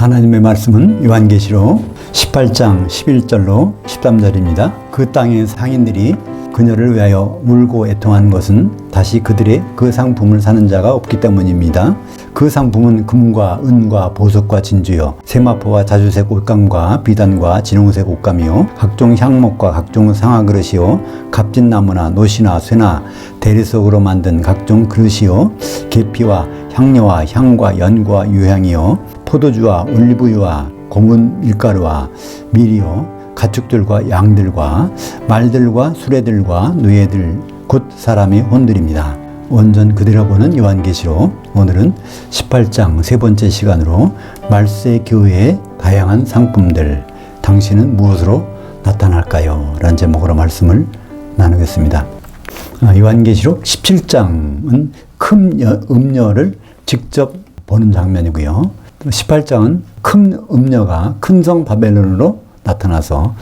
하나님의 말씀은 요한계시록 18장 11절로 13절입니다. 그 땅의 상인들이 그녀를 위하여 울고 애통한 것은 다시 그들의 그 상품을 사는 자가 없기 때문입니다. 그 상품은 금과 은과 보석과 진주요 세마포와 자주색 옷감과 비단과 진홍색 옷감이요 각종 향목과 각종 상아그릇이요 값진 나무나 노시나 쇠나 대리석으로 만든 각종 그릇이요 계피와 향료와 향과 연과 유향이요 포도주와 올리브유와 고운 밀가루와 밀이요 가축들과 양들과 말들과 수레들과 누에들 곧 사람의 혼들입니다. 원전 그대로 보는 요한계시록, 오늘은 18장 세 번째 시간으로 말세 교회의 다양한 상품들, 당신은 무엇으로 나타날까요? 라는 제목으로 말씀을 나누겠습니다. 요한계시록 17장은 큰 음녀를 직접 보는 장면이고요. 18장은 큰 음녀가 큰 성 바벨론으로 나타나서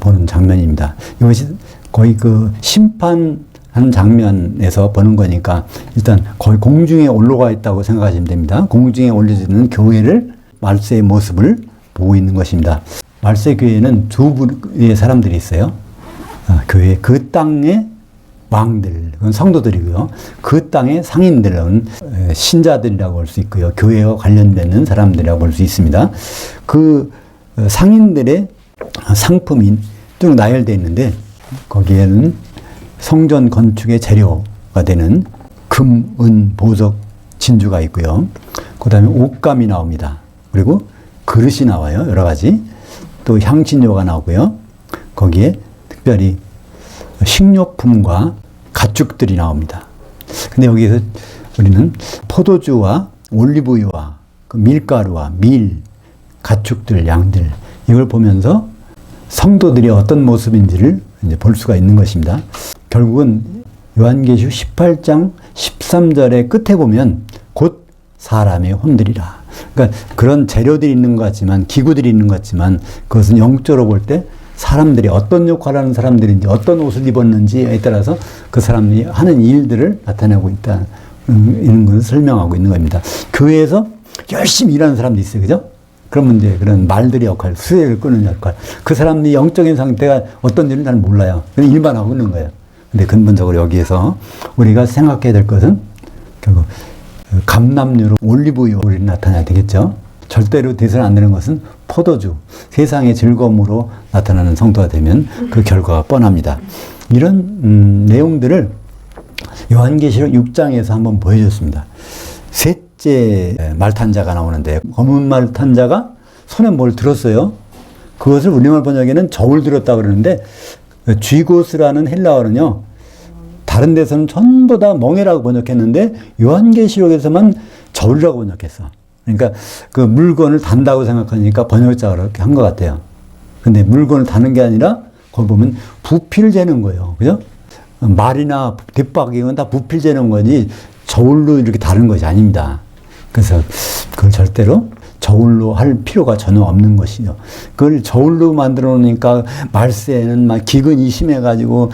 보는 장면입니다. 이것이 거의 그 심판하는 장면에서 보는 거니까 일단 거의 공중에 올라가 있다고 생각하시면 됩니다. 공중에 올려져 있는 교회를 말세의 모습을 보고 있는 것입니다. 말세 교회는 두 부류의 사람들이 있어요. 교회 그 땅의 왕들, 그건 성도들이고요. 그 땅의 상인들은 신자들이라고 할 수 있고요. 교회와 관련되는 사람들이라고 볼 수 있습니다. 그 상인들의 상품이 쭉 나열되어 있는데 거기에는 성전 건축의 재료가 되는 금, 은, 보석, 진주가 있고요. 그 다음에 옷감이 나옵니다. 그리고 그릇이 나와요. 여러 가지. 또 향신료가 나오고요. 거기에 특별히 식료품과 가축들이 나옵니다. 근데 여기에서 우리는 포도주와 올리브유와 그 밀가루와 밀, 가축들, 양들, 이걸 보면서 성도들이 어떤 모습인지를 이제 볼 수가 있는 것입니다. 결국은 요한계시록 18장 13절의 끝에 보면 곧 사람의 혼들이라. 그러니까 그런 재료들이 있는 것 같지만, 기구들이 있는 것 같지만, 그것은 영적으로 볼 때 사람들이 어떤 역할을 하는 사람들인지, 어떤 옷을 입었는지에 따라서 그 사람이 하는 일들을 나타내고 있는 것을 설명하고 있는 겁니다. 교회에서 열심히 일하는 사람도 있어요. 그죠? 그러면 이제 그런 말들의 역할, 수레를 끄는 역할. 그 사람의 영적인 상태가 어떤지는 잘 몰라요. 그냥 일만 하고 있는 거예요. 근데 근본적으로 여기에서 우리가 생각해야 될 것은 결국 감람류로 올리브유를 나타나야 되겠죠. 절대로 돼서는 안 되는 것은 포도주, 세상의 즐거움으로 나타나는 성도가 되면 그 결과가 뻔합니다. 이런 내용들을 요한계시록 6장에서 한번 보여줬습니다. 셋째 말 탄 자가 나오는데 검은 말 탄 자가 손에 뭘 들었어요. 그것을 우리말 번역에는 저울 들었다 그러는데 쥐고스라는 헬라어는요. 다른 데서는 전부 다 멍에라고 번역했는데 요한계시록에서만 저울이라고 번역했어. 그러니까 그 물건을 단다고 생각하니까 번역자가 그렇게 한 것 같아요. 근데 물건을 다는 게 아니라 거기 보면 부피를 재는 거예요. 그죠? 말이나 뒷박 이건 다 부피를 재는 거지 저울로 이렇게 다른 것이 아닙니다. 그래서 그걸 절대로 저울로 할 필요가 전혀 없는 것이죠. 그걸 저울로 만들어 놓으니까 말세에는 막 기근이 심해가지고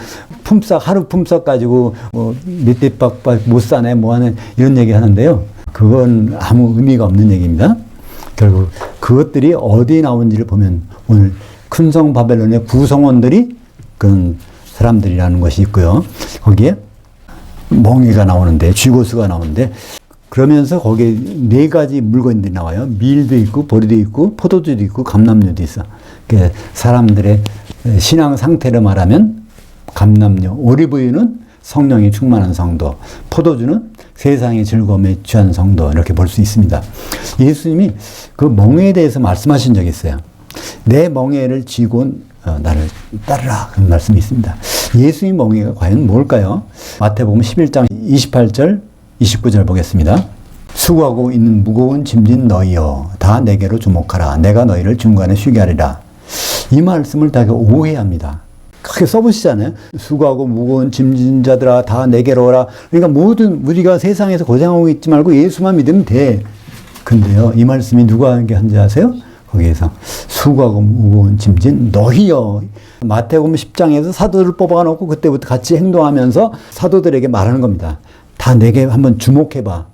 하루 품삯 가지고 몇 대박 못 사네 뭐 하네 이런 얘기 하는데요. 그건 아무 의미가 없는 얘기입니다. 결국 그것들이 어디에 나온지를 보면 오늘 큰성 바벨론의 구성원들이 그런 사람들이라는 것이 있고요. 거기에 멍에가 나오는데 쥐고스가 나오는데 그러면서 거기에 네 가지 물건들이 나와요. 밀도 있고 보리도 있고 포도주도 있고 감람류도 있어. 사람들의 신앙 상태를 말하면 감람류, 올리브유는 성령이 충만한 성도, 포도주는 세상의 즐거움에 취한 성도 이렇게 볼 수 있습니다. 예수님이 그 멍에에 대해서 말씀하신 적이 있어요. 내 멍에를 쥐고 나를 따르라 그런 말씀이 있습니다. 예수의 멍에가 과연 뭘까요? 마태복음 11장 28절 29절 보겠습니다. 수고하고 있는 무거운 짐진 너희여 다 내게로 주목하라. 내가 너희를 중간에 쉬게 하리라. 이 말씀을 다 오해합니다. 크게 써보시잖아요. 수고하고 무거운 짐진 자들아 다 내게로 오라. 그러니까 모든 우리가 세상에서 고생하고 있지 말고 예수만 믿으면 돼. 근데요, 이 말씀이 누가 한지 아세요? 거기에서 수고하고 무거운 짐진 너희여. 마태복음 10장에서 사도들을 뽑아놓고 그때부터 같이 행동하면서 사도들에게 말하는 겁니다. 다 내게 한번 주목해봐.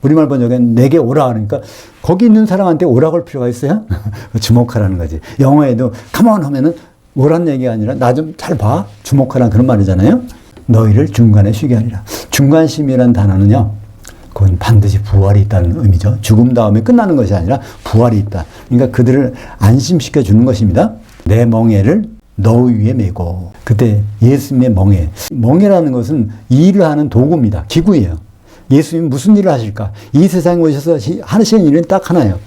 우리말 번역엔 내게 오라 그러니까 거기 있는 사람한테 오라고 할 필요가 있어요? 주목하라는 거지. 영어에도 come on 하면은 오란 얘기가 아니라 나 좀 잘 봐. 주목하라는 그런 말이잖아요. 너희를 중간에 쉬게 하리라. 중간심이라는 단어는요. 그건 반드시 부활이 있다는 의미죠. 죽음 다음에 끝나는 것이 아니라 부활이 있다. 그러니까 그들을 안심시켜 주는 것입니다. 내 멍에를 너 위에 메고. 그때 예수님의 멍에. 멍에라는 것은 일을 하는 도구입니다. 기구예요. 예수님이 무슨 일을 하실까? 이 세상에 오셔서 하시는 일은 딱 하나예요.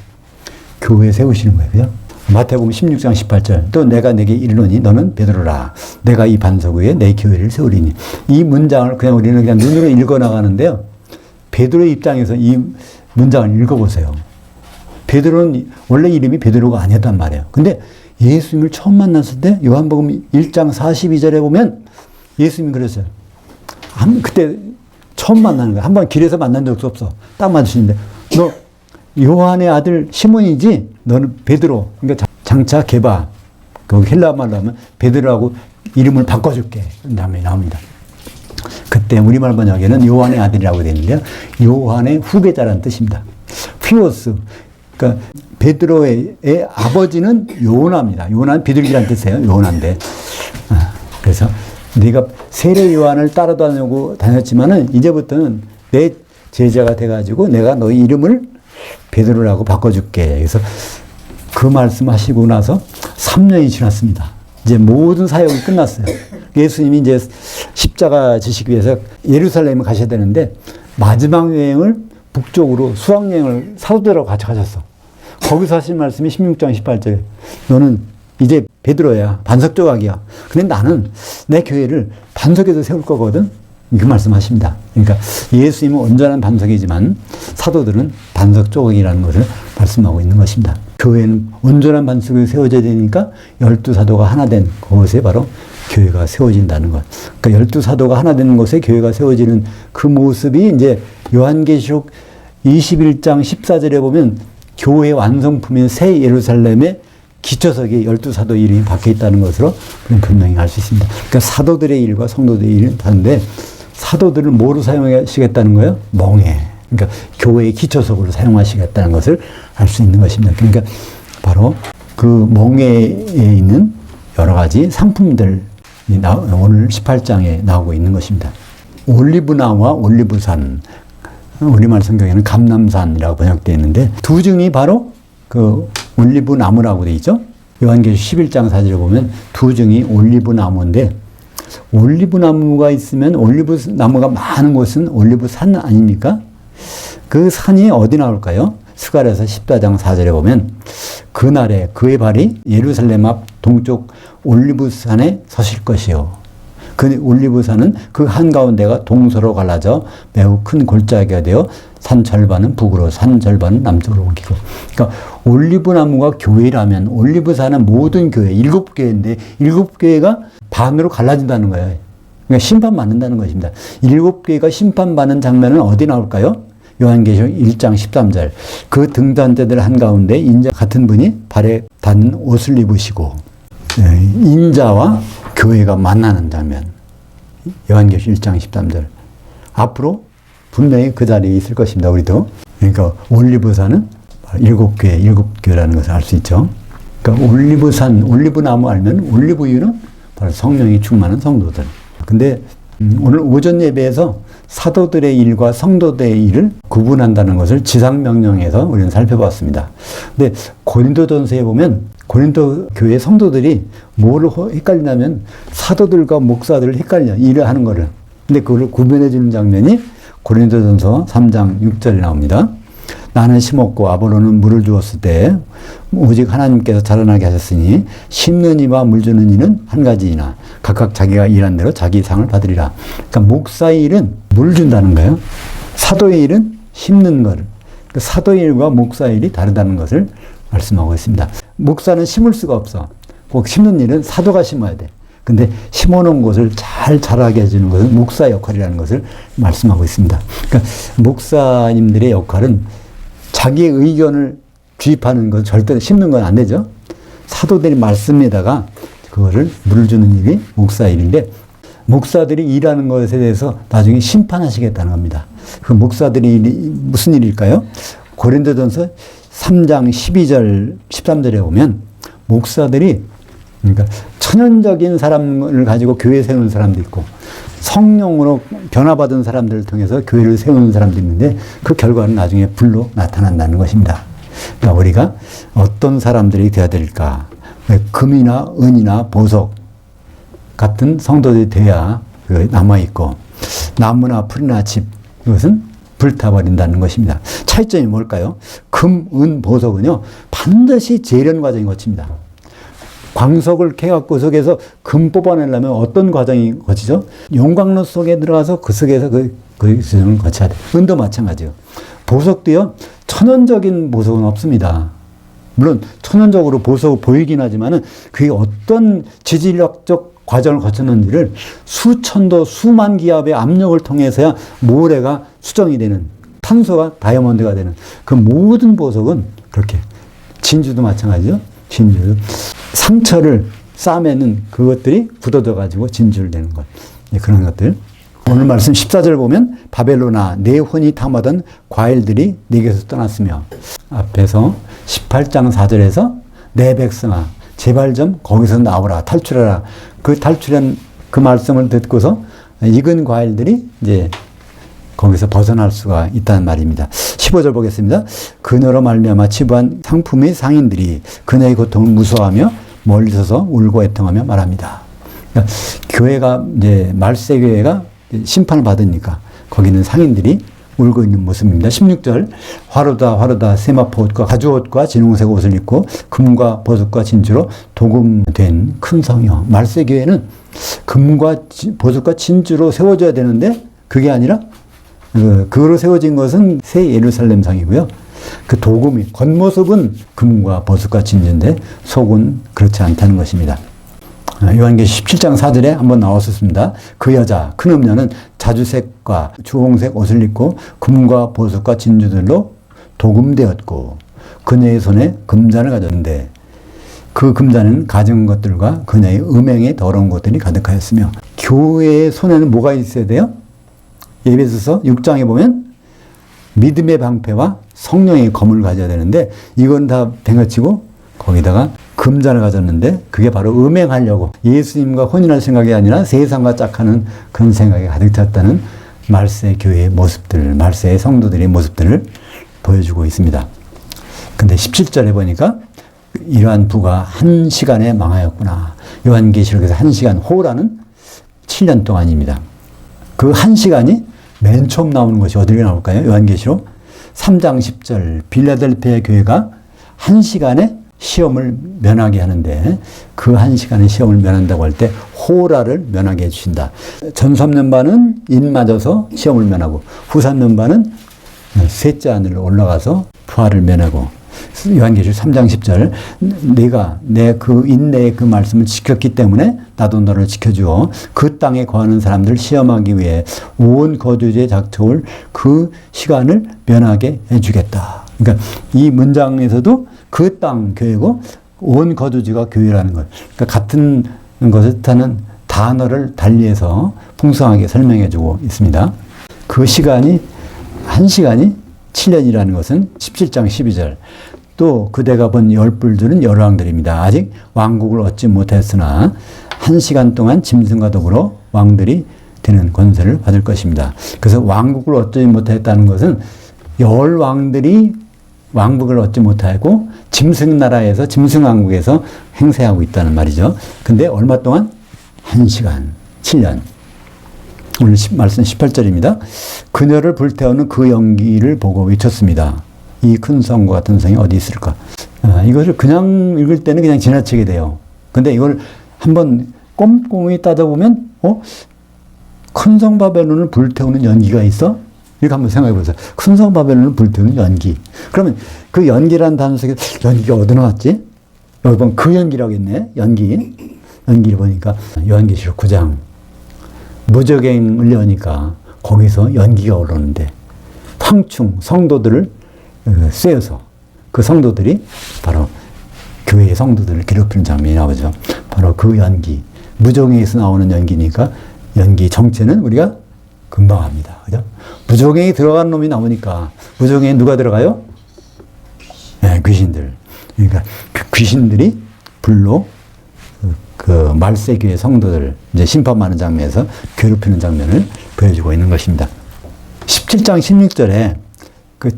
교회 세우시는 거예요. 그죠? 마태복음 16장 18절. 또 내가 내게 이르노니 너는 베드로라. 내가 이 반석 위에 내 교회를 세우리니. 이 문장을 그냥 우리는 그냥 눈으로 읽어 나가는데요. 베드로의 입장에서 이 문장을 읽어보세요. 베드로는 원래 이름이 베드로가 아니었단 말이에요. 근데 예수님을 처음 만났을 때 요한복음 1장 42절에 보면 예수님이 그랬어요. 그때 처음 만나는 거야. 한번 길에서 만난 적도 없어. 딱 마주치는데 너 요한의 아들 시몬이지? 너는 베드로. 그러니까 장차 게바. 그 헬라 말로 하면 베드로라고 이름을 바꿔줄게. 다음에 나옵니다. 그때 우리말 번역에는 요한의 아들이라고 되어 있는데요. 요한의 후계자라는 뜻입니다. 피오스. 그러니까 베드로의 아버지는 요나입니다. 요나는 비둘기라는 뜻이에요. 요나인데. 그래서 네가 세례 요한을 다녔지만은 이제부터는 내 제자가 돼가지고 내가 너희 이름을 베드로라고 바꿔줄게. 그래서 그 말씀하시고 나서 3년이 지났습니다. 이제 모든 사역이 끝났어요. 예수님이 이제 십자가 지시기 위해서 예루살렘에 가셔야 되는데 마지막 여행을 북쪽으로 수학여행을 사도들하고 같이 가셨어. 거기서 하신 말씀이 16장 18절에 너는 이제 베드로야. 반석 조각이야. 근데 나는 내 교회를 반석에서 세울 거거든. 그 말씀하십니다. 그러니까 예수님은 온전한 반석이지만 사도들은 반석 조각이라는 것을 말씀하고 있는 것입니다. 교회는 온전한 반석에 세워져야 되니까 12사도가 하나 된 그것에 바로 교회가 세워진다는 것. 그러니까 12사도가 하나 되는 곳에 교회가 세워지는 그 모습이 이제 요한계시록 21장 14절에 보면 교회 완성품인 새 예루살렘의 기초석에 12사도 이름이 박혀 있다는 것으로 우리는 분명히 알 수 있습니다. 그러니까 사도들의 일과 성도들의 일은 다른데 사도들을 뭐로 사용하시겠다는 거예요? 멍에. 그러니까 교회의 기초석으로 사용하시겠다는 것을 알 수 있는 것입니다. 그러니까 바로 그 멍에에 있는 여러 가지 상품들이 오늘 18장에 나오고 있는 것입니다. 올리브나무와 올리브산, 우리말 성경에는 감람산이라고 번역되어 있는데 두 증이 바로 그 올리브 나무라고 되어 있죠. 요한계시록 11장 4절에 보면 두 증이 올리브 나무인데 올리브 나무가 있으면 올리브 나무가 많은 곳은 올리브 산 아닙니까? 그 산이 어디 나올까요? 스가랴서 14장 4절에 보면 그날에 그의 발이 예루살렘 앞 동쪽 올리브 산에 서실 것이요. 그 올리브산은 그 한가운데가 동서로 갈라져 매우 큰 골짜기가 되어 산 절반은 북으로 산 절반은 남쪽으로 옮기고. 그러니까 올리브나무가 교회라면 올리브산은 모든 교회 7교회인데 7교회가 반으로 갈라진다는 거예요. 그러니까 심판받는다는 것입니다. 7교회가 심판받는 장면은 어디 나올까요? 요한계시록 1장 13절. 그 등잔대들 한가운데 인자 같은 분이 발에 닿는 옷을 입으시고 인자와 교회가 만나는 장면. 요한계시록 1장 13절. 앞으로 분명히 그 자리에 있을 것입니다. 우리도. 그러니까 올리브산은 7교회, 7교회라는 것을 알 수 있죠. 그러니까 올리브산, 올리브나무 알면 올리브유는 바로 성령이 충만한 성도들. 근데 오늘 오전 예배에서 사도들의 일과 성도들의 일을 구분한다는 것을 지상명령에서 우리는 살펴봤습니다. 근데 고린도전서에 보면 고린도 교회 성도들이 뭐를 헷갈리냐면 사도들과 목사들을 헷갈려 일을 하는 거를. 근데 그걸 구분해 주는 장면이 고린도전서 3장 6절에 나옵니다. 나는 심었고 아볼로는 물을 주었을 때 오직 하나님께서 자라나게 하셨으니 심는 이와 물 주는 이는 한 가지이나 각각 자기가 일한 대로 자기 상을 받으리라. 그러니까 목사의 일은 물 준다는 거예요. 사도의 일은 심는 거를. 그러니까 사도의 일과 목사의 일이 다르다는 것을 말씀하고 있습니다. 목사는 심을 수가 없어. 꼭 심는 일은 사도가 심어야 돼. 근데 심어놓은 곳을 잘 자라게 해주는 것은 목사의 역할이라는 것을 말씀하고 있습니다. 그러니까 목사님들의 역할은 자기의 의견을 주입하는 것, 절대 심는 건 안 되죠. 사도들이 말씀에다가 그거를 물을 주는 일이 목사의 일인데 목사들이 일하는 것에 대해서 나중에 심판하시겠다는 겁니다. 그 목사들이 무슨 일일까요? 고린도전서 3장 12절, 13절에 보면 목사들이 그러니까 천연적인 사람을 가지고 교회 세우는 사람도 있고 성령으로 변화받은 사람들을 통해서 교회를 세우는 사람도 있는데 그 결과는 나중에 불로 나타난다는 것입니다. 그러니까 우리가 어떤 사람들이 되어야 될까? 금이나 은이나 보석 같은 성도들이 돼야 남아있고 나무나 풀이나 집 이것은 불타버린다는 것입니다. 차이점이 뭘까요? 금, 은, 보석은요 반드시 재련 과정이 거칩니다. 광석을 캐갖고 속에서 금 뽑아내려면 어떤 과정이 거치죠? 용광로 속에 들어가서 그 속에서 그 과정을 거쳐야 돼요. 은도 마찬가지요. 보석도요 천연적인 보석은 없습니다. 물론 천연적으로 보석이 보이긴 하지만은 그게 어떤 지질학적 과정을 거쳤는지를 수천도 수만 기압의 압력을 통해서야 모래가 수정이 되는 탄소가 다이아몬드가 되는 그 모든 보석은 그렇게 진주도 마찬가지죠. 진주 상처를 싸매는 그것들이 굳어져 가지고 진주를 내는 것 그런 것들. 오늘 말씀 14절 보면 바벨론아 내 혼이 탐하던 과일들이 네게서 떠났으며 앞에서 18장 4절에서 내 백성아 제발 좀 거기서 나오라 탈출하라 그 탈출한 그 말씀을 듣고서 익은 과일들이 이제 거기서 벗어날 수가 있다는 말입니다. 15절 보겠습니다. 그녀로 말미암아 치부한 상품의 상인들이 그녀의 고통을 무서워하며 멀리서서 울고 애통하며 말합니다. 그러니까 교회가 이제 말세 교회가 심판을 받으니까 거기는 상인들이 울고 있는 모습입니다. 16절 화로다 화로다 세마포 옷과 가죽옷과 진홍색 옷을 입고 금과 보석과 진주로 도금된 큰 성이요. 말세 교회는 금과 보석과 진주로 세워져야 되는데 그게 아니라 그로 세워진 것은 새 예루살렘 성이고요. 그 도금이 겉모습은 금과 보석과 진주인데 속은 그렇지 않다는 것입니다. 요한계시 17장 4절에 한번 나왔었습니다. 그 여자 큰 음녀는 자주색과 주홍색 옷을 입고 금과 보석과 진주들로 도금되었고 그녀의 손에 금잔을 가졌는데 그 금잔은 가진 것들과 그녀의 음행에 더러운 것들이 가득하였으며 교회의 손에는 뭐가 있어야 돼요? 에베소서 6장에 보면 믿음의 방패와 성령의 검을 가져야 되는데 이건 다 뱅어치고 거기다가 금잔을 가졌는데 그게 바로 음행하려고 예수님과 혼인할 생각이 아니라 세상과 짝하는 그런 생각이 가득 찼다는 말세 교회의 모습들, 말세의 성도들의 모습들을 보여주고 있습니다. 근데 17절에 보니까 이러한 부가 한 시간에 망하였구나. 요한계시록에서 한 시간, 호라는 7년 동안입니다. 그 한 시간이 맨 처음 나오는 것이 어디로 나올까요? 요한계시록 3장 10절 빌라델피아 교회가 한 시간에 시험을 면하게 하는데 그 한 시간에 시험을 면한다고 할 때 호라를 면하게 해주신다. 전 3년 반은 인 맞아서 시험을 면하고 후 3년 반은 셋째 하늘로 올라가서 부활을 면하고 요한계시록 3장 10절 내가 내 그 인내의 그 말씀을 지켰기 때문에 나도 너를 지켜주어 그 땅에 거하는 사람들을 시험하기 위해 온 거주지에 닥쳐올 그 시간을 면하게 해주겠다. 그러니까 이 문장에서도 그 땅 교회고 온 거주지가 교회라는 것. 그러니까 같은 것을 뜻하는 단어를 달리해서 풍성하게 설명해주고 있습니다. 그 시간이 한 시간이 7년이라는 것은 17장 12절. 또 그대가 본 열불들은 열왕들입니다. 아직 왕국을 얻지 못했으나 한 시간 동안 짐승과 더불어 왕들이 되는 권세를 받을 것입니다. 그래서 왕국을 얻지 못했다는 것은 열 왕들이 왕국을 얻지 못하고 짐승 나라에서 짐승 왕국에서 행세하고 있다는 말이죠. 근데 얼마 동안? 한 시간, 7년. 오늘 말씀 18절입니다. 그녀를 불태우는 그 연기를 보고 외쳤습니다. 이 큰 성과 같은 성이 어디 있을까? 이것을 그냥 읽을 때는 그냥 지나치게 돼요. 근데 이걸 한번 꼼꼼히 따져보면, 큰 성 바벨론을 불태우는 연기가 있어? 이렇게 한번 생각해 보세요. 큰 성 바벨론을 불태우는 연기. 그러면 그 연기라는 단어 속에 연기가 어디 나왔지? 여기 보면 그 연기라고 있네. 연기를 보니까 요한계시록 9장. 무적행을 여니까 거기서 연기가 오르는데 황충 성도들을 쐬어서 그 성도들이 바로 교회의 성도들을 괴롭히는 장면이 나오죠. 바로 그 연기. 무적행에서 나오는 연기니까 연기 정체는 우리가 금방 합니다. 그죠? 무적행이 들어간 놈이 나오니까, 무적행에 누가 들어가요? 네, 귀신들. 그러니까 그 귀신들이 불로 그 말세교의 성도들 이제 심판하는 장면에서 괴롭히는 장면을 보여주고 있는 것입니다. 17장 16절에 그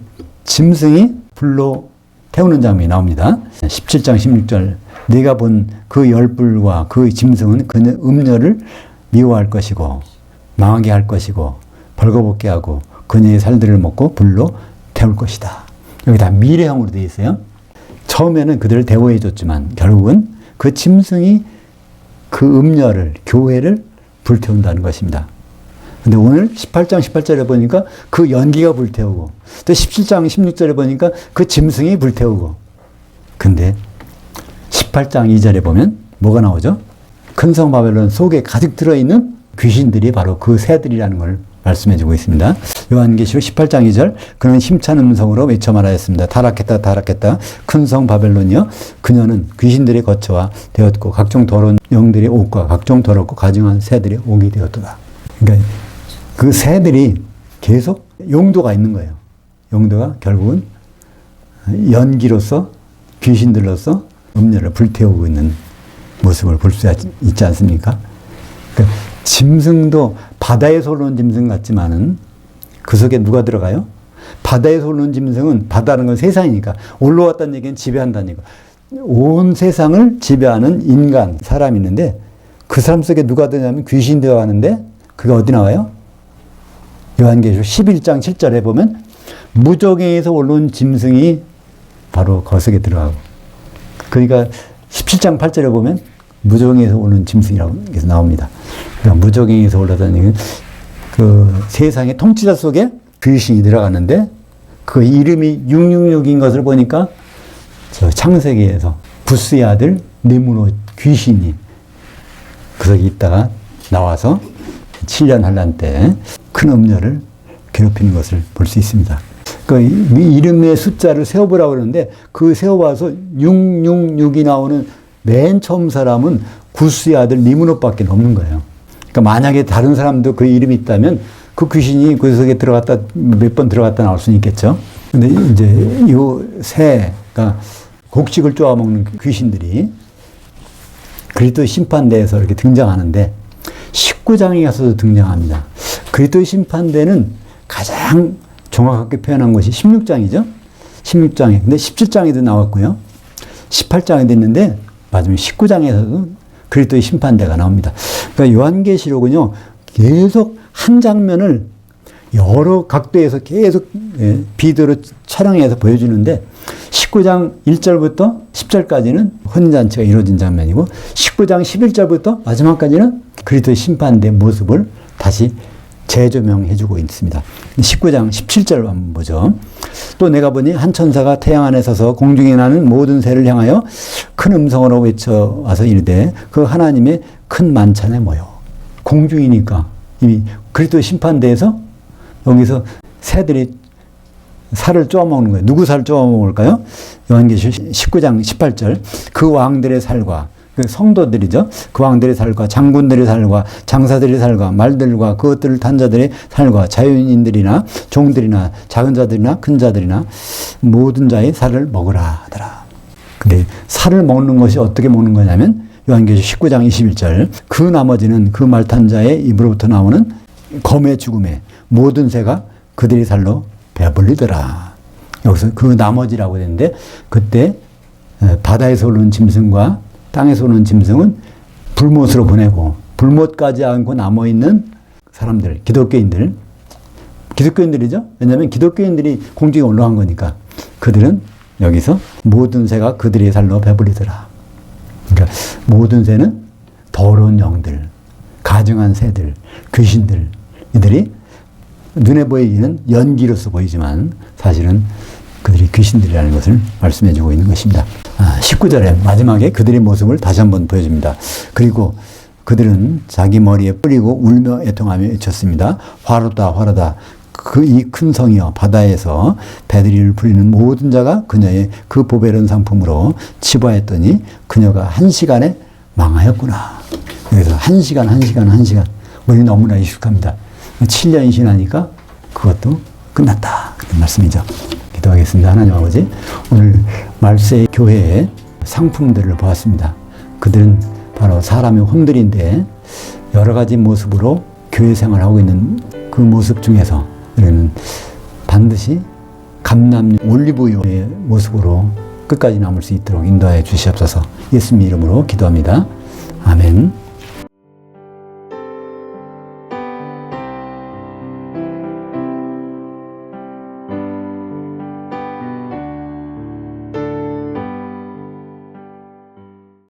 짐승이 불로 태우는 장면이 나옵니다. 17장 16절 내가 본 그 열불과 그 짐승은 그 음녀를 미워할 것이고 망하게 할 것이고 벌거벗게 하고 그녀의 살들을 먹고 불로 태울 것이다. 여기 다 미래형으로 되어 있어요. 처음에는 그들을 대우해 줬지만 결국은 그 짐승이 그 음녀를, 교회를 불태운다는 것입니다. 근데 오늘 18장 18절에 보니까 그 연기가 불태우고 또 17장 16절에 보니까 그 짐승이 불태우고 근데 18장 2절에 보면 뭐가 나오죠? 큰 성 바벨론 속에 가득 들어있는 귀신들이 바로 그 새들이라는 걸 말씀해주고 있습니다. 요한계시록 18장 2절 그는 힘찬 음성으로 외쳐 말하였습니다. 타락했다 타락했다 큰 성 바벨론이여 그녀는 귀신들의 거처와 되었고 각종 더러운 영들의 옷과 각종 더럽고 가증한 새들의 옥이 되었도다. 그러니까 그 새들이 계속 용도가 있는 거예요. 용도가 결국은 연기로서 귀신들로서 음녀를 불태우고 있는 모습을 볼 수 있지 않습니까? 그러니까 짐승도 바다에서 올라온 짐승 같지만은 그 속에 누가 들어가요? 바다에서 올라온 짐승은 바다라는 건 세상이니까 올라왔다는 얘기는 지배한다는 얘기고 온 세상을 지배하는 인간, 사람이 있는데 그 사람 속에 누가 들어가냐면 귀신이 들어가는데 그게 어디 나와요? 요한계시록 11장 7절에 보면 무저갱에서 올라온 짐승이 바로 그 속에 들어가고 그러니까 17장 8절에 보면 무저갱에서 오는 짐승이라고 해서 나옵니다. 그러니까 무저갱에서 올라다니는 얘기는 그 세상의 통치자 속에 귀신이 들어가는데 그 이름이 666인 것을 보니까 저 창세기에서 부스의 아들 느므롯 귀신이 그 속에 있다가 나와서 7년 환란 때 큰 음녀를 괴롭히는 것을 볼 수 있습니다. 그 이름의 숫자를 세어보라고 그러는데 그 세어봐서 666이 나오는 맨 처음 사람은 구스의 아들 니므롯밖에 없는 거예요. 그러니까 만약에 다른 사람도 그 이름이 있다면 그 귀신이 그 속에 들어갔다 몇 번 들어갔다 나올 수는 있겠죠. 근데 이제 이 새가 곡식을 쪼아먹는 귀신들이 그리스도 심판대에서 이렇게 등장하는데 19장에 가서도 등장합니다. 그리스도 심판대는 가장 정확하게 표현한 것이 16장이죠. 16장에. 근데 17장에도 나왔고요. 18장에도 있는데 마지막 19장에서도 그리스도의 심판대가 나옵니다. 그러니까 요한계시록은요. 계속 한 장면을 여러 각도에서 계속 비디오로 촬영해서 보여주는데 19장 1절부터 10절까지는 혼인잔치가 이루어진 장면이고 19장 11절부터 마지막까지는 그리스도의 심판대 모습을 다시 재조명해주고 있습니다. 19장 17절 한번 보죠. 또 내가 보니 한 천사가 태양 안에 서서 공중에 나는 모든 새를 향하여 큰 음성으로 외쳐와서 이르되 그 하나님의 큰 만찬에 모여. 공중이니까 이미 그리스도의 심판대에서 여기서 새들이 살을 쪼아먹는 거예요. 누구 살을 쪼아먹을까요? 요한계시록 19장 18절 그 왕들의 살과 그 성도들이죠. 그 왕들의 살과 장군들의 살과 장사들의 살과 말들과 그것들을 탄 자들의 살과 자유인들이나 종들이나 작은 자들이나 큰 자들이나 모든 자의 살을 먹으라 하더라. 근데 살을 먹는 것이 어떻게 먹는 거냐면 요한계시록 19장 21절 그 나머지는 그 말 탄 자의 입으로부터 나오는 검의 죽음에 모든 새가 그들의 살로 배불리더라. 여기서 그 나머지라고 했는데 그때 바다에서 오는 짐승과 땅에서 오는 짐승은 불못으로 보내고 불못까지 않고 남아있는 사람들, 기독교인들이죠. 왜냐하면 기독교인들이 공중에 올라간 거니까 그들은 여기서 모든 새가 그들의 살로 배불리더라. 그러니까 모든 새는 더러운 영들, 가증한 새들, 귀신들 이들이 눈에 보이기는 연기로서 보이지만 사실은 그들이 귀신들이라는 것을 말씀해 주고 있는 것입니다. 19절에 마지막에 그들의 모습을 다시 한번 보여줍니다. 그리고 그들은 자기 머리에 뿌리고 울며 애통하며 외쳤습니다. 화로다 화로다 그 이 큰 성이여 바다에서 배들이를 불리는 모든 자가 그녀의 그 보배로운 상품으로 치부하였더니 그녀가 1시간에 망하였구나. 여기서 1시간 우리 너무나 익숙합니다. 7년이 지나니까 그것도 끝났다. 그런 말씀이죠. 기도하겠습니다. 하나님 아버지, 오늘 말세 교회의 상품들을 보았습니다. 그들은 바로 사람의 혼들인데 여러 가지 모습으로 교회 생활하고 있는 그 모습 중에서 우리는 반드시 감람 올리브유의 모습으로 끝까지 남을 수 있도록 인도하여 주시옵소서. 예수님 이름으로 기도합니다. 아멘.